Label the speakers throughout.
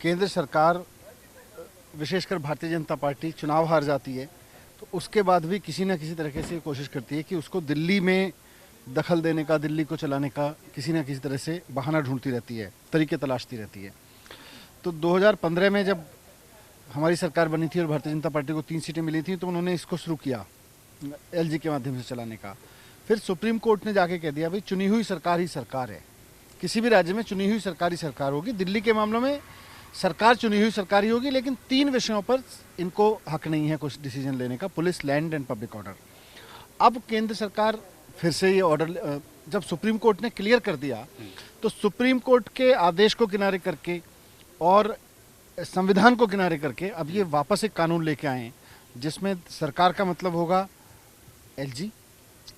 Speaker 1: केंद्र सरकार विशेषकर भारतीय जनता पार्टी चुनाव हार जाती है तो उसके बाद भी किसी न किसी तरीके से कोशिश करती है कि उसको दिल्ली में दखल देने का, दिल्ली को चलाने का किसी न किसी तरह से बहाना ढूंढती रहती है, तरीके तलाशती रहती है। तो 2015 में जब हमारी सरकार बनी थी और भारतीय जनता पार्टी को 3 सीटें मिली थी तो उन्होंने इसको शुरू किया एलजी के माध्यम से चलाने का। फिर सुप्रीम कोर्ट ने जाके कह दिया भाई चुनी हुई सरकार ही सरकार है, किसी भी राज्य में चुनी हुई सरकार ही सरकार होगी। दिल्ली के मामलों में सरकार चुनी हुई सरकार ही होगी, लेकिन 3 विषयों पर इनको हक नहीं है कुछ डिसीजन लेने का, police, land and public order. अब केंद्र सरकार फिर से ये ऑर्डर जब सुप्रीम कोर्ट ने क्लियर कर दिया तो सुप्रीम कोर्ट के आदेश को किनारे करके और संविधान को किनारे करके अब ये वापस एक कानून लेके आए जिसमें सरकार का मतलब होगा एलजी,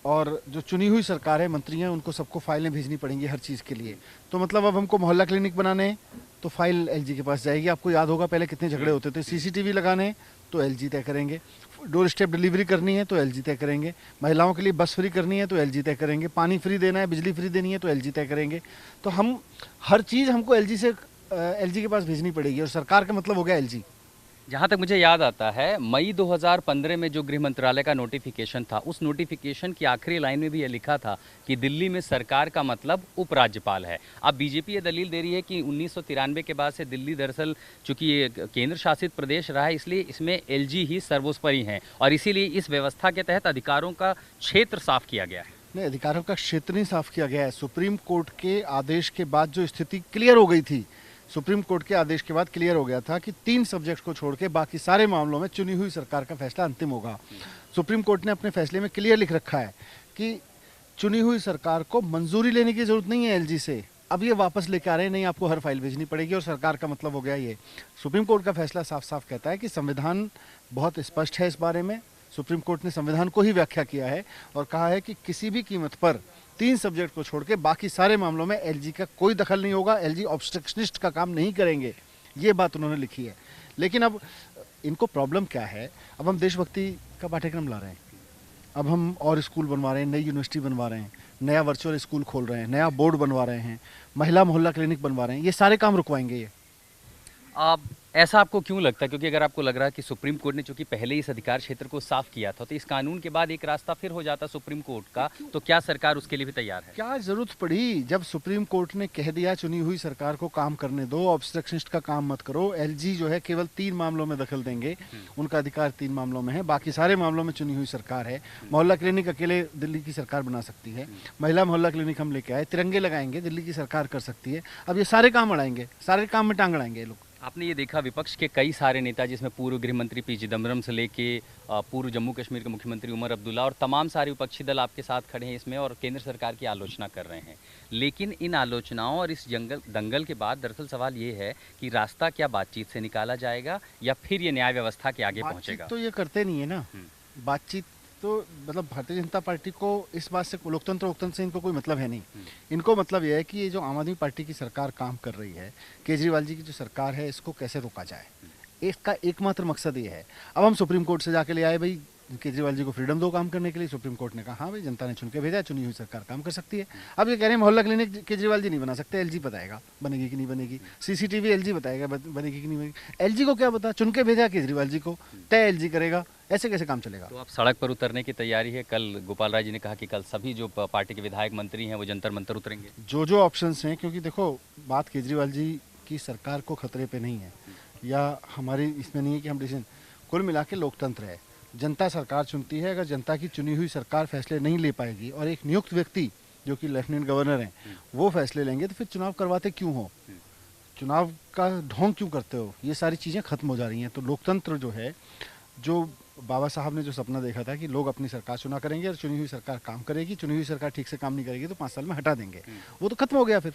Speaker 1: और जो चुनी हुई सरकार है, मंत्री हैं, उनको सबको फाइलें भेजनी पड़ेंगी हर चीज़ के लिए। तो मतलब अब हमको मोहल्ला क्लिनिक बनाने हैं तो फाइल एलजी के पास जाएगी। आपको याद होगा पहले कितने झगड़े होते थे। सीसीटीवी लगाने हैं तो एलजी तय करेंगे, डोर स्टेप डिलीवरी करनी है तो एलजी तय करेंगे, महिलाओं के लिए बस फ्री करनी है तो एलजी तय करेंगे, पानी फ्री देना है, बिजली फ्री देनी है तो एलजी तय करेंगे। तो हम हर चीज़ हमको एलजी के पास भेजनी पड़ेगी और सरकार का मतलब हो गया एलजी।
Speaker 2: जहाँ तक मुझे याद आता है, मई 2015 में जो गृह मंत्रालय का नोटिफिकेशन था, उस नोटिफिकेशन की आखिरी लाइन में भी ये लिखा था कि दिल्ली में सरकार का मतलब उपराज्यपाल है। अब बीजेपी ये दलील दे रही है कि 1993 के बाद से दिल्ली दरअसल चूंकि ये केंद्र शासित प्रदेश रहा है, इसलिए इसमें एलजी ही सर्वोपरि हैं और इसीलिए इस व्यवस्था के तहत अधिकारों का क्षेत्र साफ किया गया है।
Speaker 1: नहीं, अधिकारों का क्षेत्र नहीं साफ किया गया है। सुप्रीम कोर्ट के आदेश के बाद जो स्थिति क्लियर हो गई थी, सुप्रीम कोर्ट के आदेश के बाद क्लियर हो गया था कि 3 सब्जेक्ट को छोड़ के बाकी सारे मामलों में चुनी हुई सरकार का फैसला अंतिम होगा। सुप्रीम कोर्ट ने अपने फैसले में क्लियर लिख रखा है कि चुनी हुई सरकार को मंजूरी लेने की जरूरत नहीं है एलजी से। अब ये वापस लेके आ रहे हैं, नहीं आपको हर फाइल भेजनी पड़ेगी और सरकार का मतलब हो गया ये। सुप्रीम कोर्ट का फैसला साफ साफ कहता है कि संविधान बहुत स्पष्ट है इस बारे में। सुप्रीम कोर्ट ने संविधान को ही व्याख्या किया है और कहा है कि किसी भी कीमत पर 3 सब्जेक्ट को छोड़ के बाकी सारे मामलों में एलजी का कोई दखल नहीं होगा, एलजी ऑब्स्ट्रक्शनिस्ट का काम नहीं करेंगे, ये बात उन्होंने लिखी है। लेकिन अब इनको प्रॉब्लम क्या है, अब हम देशभक्ति का पाठ्यक्रम ला रहे हैं, अब हम और स्कूल बनवा रहे हैं, नई यूनिवर्सिटी बनवा रहे हैं, नया वर्चुअल स्कूल खोल रहे हैं, नया बोर्ड बनवा रहे हैं, महिला मोहल्ला क्लिनिक बनवा रहे हैं, ये सारे काम रुकवाएंगे ये।
Speaker 2: आप ऐसा आपको क्यों लगता है? क्योंकि अगर आपको लग रहा है कि सुप्रीम कोर्ट ने चूंकि पहले इस अधिकार क्षेत्र को साफ किया था, तो इस कानून के बाद एक रास्ता फिर हो जाता सुप्रीम कोर्ट का, तो क्या सरकार उसके लिए भी तैयार है?
Speaker 1: क्या जरूरत पड़ी? जब सुप्रीम कोर्ट ने कह दिया चुनी हुई सरकार को काम करने दो, ऑब्स्ट्रक्शनिस्ट का काम मत करो, एलजी जो है केवल 3 मामलों में दखल देंगे, उनका अधिकार 3 मामलों में है, बाकी सारे मामलों में चुनी हुई सरकार है। मोहल्ला क्लिनिक अकेले दिल्ली की सरकार बना सकती है, महिला मोहल्ला क्लिनिक हम लेके आए, तिरंगे लगाएंगे, दिल्ली की सरकार कर सकती है। अब ये सारे काम अड़ाएंगे, सारे काम में टांग अड़ाएंगे ये लोग।
Speaker 2: आपने ये देखा विपक्ष के कई सारे नेता, जिसमें पूर्व गृह मंत्री पी चिदम्बरम से लेके पूर्व जम्मू कश्मीर के मुख्यमंत्री उमर अब्दुल्ला और तमाम सारे विपक्षी दल आपके साथ खड़े हैं इसमें और केंद्र सरकार की आलोचना कर रहे हैं। लेकिन इन आलोचनाओं और इस दंगल के बाद दरअसल सवाल ये है कि रास्ता क्या बातचीत से निकाला जाएगा या फिर ये न्याय व्यवस्था के आगे पहुंचेगा?
Speaker 1: तो ये करते नहीं है ना बातचीत, तो मतलब भारतीय जनता पार्टी को इस बात से, लोकतंत्र से इनको कोई मतलब है नहीं। इनको मतलब यह है कि ये जो आम आदमी पार्टी की सरकार काम कर रही है, केजरीवाल जी की जो सरकार है, इसको कैसे रोका जाए, इसका एकमात्र मकसद ये है। अब हम सुप्रीम कोर्ट से जाके ले आए भाई केजरीवाल जी को फ्रीडम दो काम करने के लिए। सुप्रीम कोर्ट ने कहा हाँ भाई जनता ने चुन के भेजा, चुनी हुई सरकार काम कर सकती है। अब ये कह रहे हैं मोहल्ला क्लिनिक केजरीवाल जी नहीं बना सकते, एलजी बताएगा बनेगी कि नहीं बनेगी, सीसीटीवी एलजी बताएगा बनेगी कि नहीं बनेगी। एलजी को क्या पता, चुन के भेजा केजरीवाल जी को, तय एलजी करेगा, ऐसे कैसे काम चलेगा?
Speaker 2: तो आप सड़क पर उतरने की तैयारी है? कल गोपाल राय जी ने कहा कि कल सभी जो पार्टी के विधायक मंत्री हैं वो जंतर मंतर उतरेंगे।
Speaker 1: जो ऑप्शंस हैं, क्योंकि देखो बात केजरीवाल जी की सरकार को खतरे पे नहीं है या हमारी इसमें नहीं है कि हम डिसीजन, कुल मिला के लोकतंत्र है, जनता सरकार चुनती है। अगर जनता की चुनी हुई सरकार फैसले नहीं ले पाएगी और एक नियुक्त व्यक्ति जो कि लेफ्टिनेंट गवर्नर हैं वो फैसले लेंगे, तो फिर चुनाव करवाते क्यों हो, चुनाव का ढोंग क्यों करते हो? ये सारी चीज़ें खत्म हो जा रही हैं। तो लोकतंत्र जो है, जो बाबा साहब ने जो सपना देखा था कि लोग अपनी सरकार चुना करेंगे और चुनी हुई सरकार काम करेगी, चुनी हुई सरकार ठीक से काम नहीं करेगी तो 5 साल में हटा देंगे, वो तो खत्म हो गया फिर।